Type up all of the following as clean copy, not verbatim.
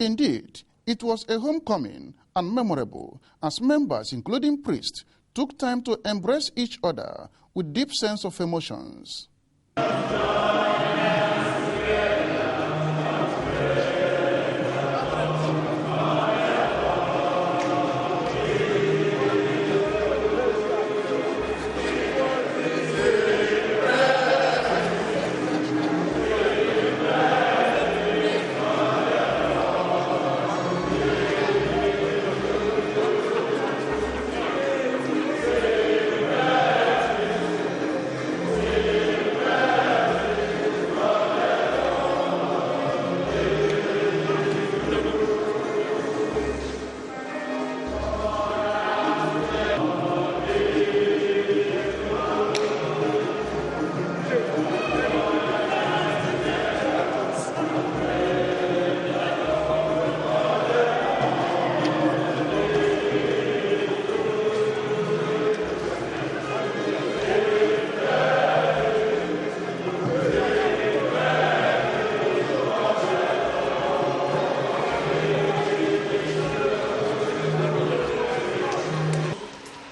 Indeed, it was a homecoming and memorable as members, including priests, took time to embrace each other with deep sense of emotions.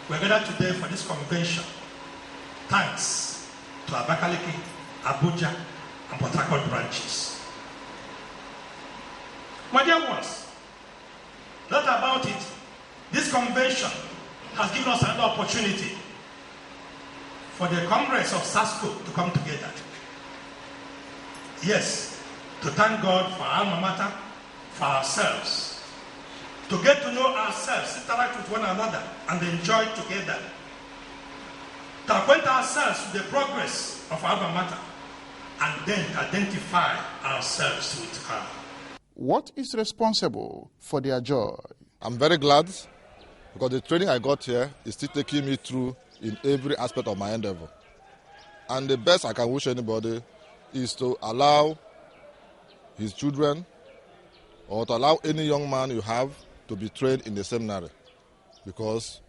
We're gathered today for this convention thanks to Abakaliki, Abuja, and Port Harcourt branches. My dear ones, not about it. This convention has given us another opportunity for the Congress of SASCO to come together. Yes, to thank God for our alma mater, for ourselves, to get to know ourselves, interact with one another, and enjoy together. To acquaint ourselves with the progress of our alma mater, and then identify ourselves with her. What is responsible for their joy? I'm very glad because the training I got here is still taking me through in every aspect of my endeavor. And the best I can wish anybody is to allow his children or to allow any young man you have to be trained in the seminary, because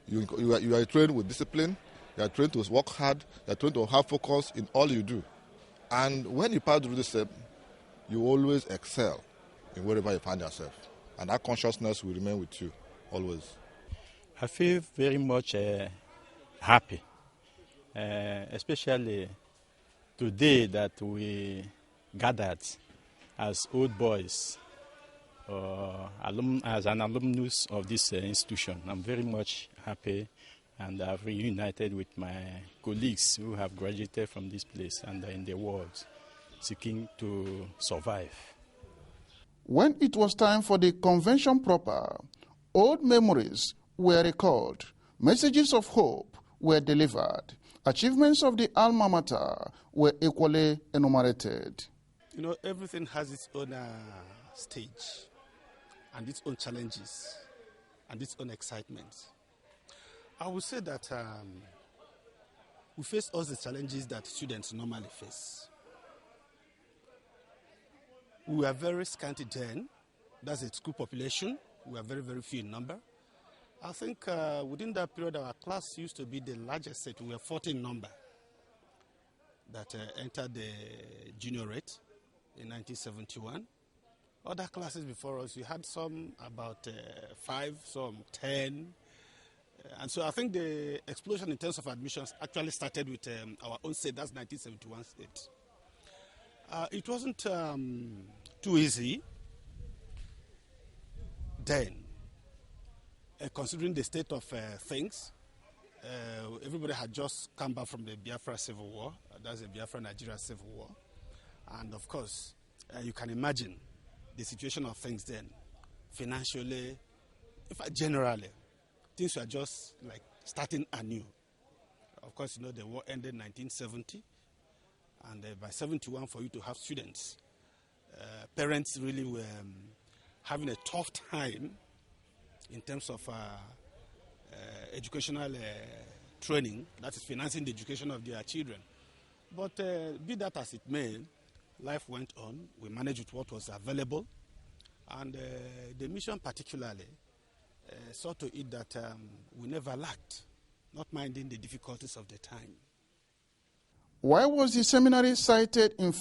you are trained with discipline, you are trained to work hard, you are trained to have focus in all you do. And when you pass through this step, you always excel in wherever you find yourself. And that consciousness will remain with you always. I feel very much happy, especially today that we gathered as old boys, as an alumnus of this institution. I'm very much happy, and I've reunited with my colleagues who have graduated from this place and are in the world seeking to survive. When it was time for the convention proper, old memories were recalled, messages of hope were delivered, achievements of the alma mater were equally enumerated. You know, everything has its own stage and its own challenges and its own excitement. I would say that we face all the challenges that students normally face. We were very scanty then. That's a school population. We were very, very few in number. I think within that period, our class used to be the largest set. We were 14 in number that entered the junior rate in 1971. Other classes before us, we had some about 5, some 10. And so I think the explosion in terms of admissions actually started with our own state, that's 1971 state. It wasn't too easy then, considering the state of things. Everybody had just come back from the Biafra Civil War, that's the Biafra-Nigeria Civil War. And of course, you can imagine the situation of things then, financially, in fact, generally. Things were just like starting anew. Of course, you know, the war ended in 1970, and by 71, for you to have students, parents really were having a tough time in terms of educational training, that is financing the education of their children. But be that as it may, life went on. We managed with what was available, and the mission particularly saw to it that we never lacked, not minding the difficulties of the time. Why was the seminary cited in